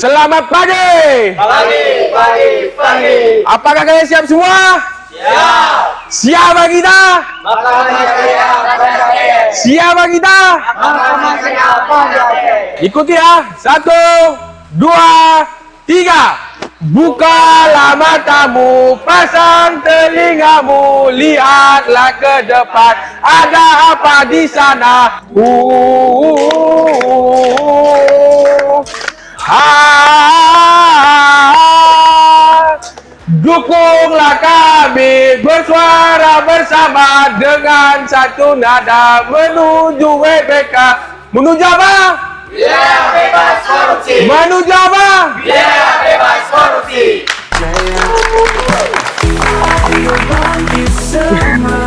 Selamat pagi. Pagi. Apakah kalian siap semua? Siap. Siap kita? Siap kita? Ikuti ya. 1, 2, 3. Bukalah matamu, pasang telingamu, lihatlah ke depan, ada apa di sana? Dukunglah kami bersuara bersama dengan satu nada menuju WBK. Menuju apa? Biar bebas korupsi. Menuju apa? Biar bebas korupsi. I will want you so much.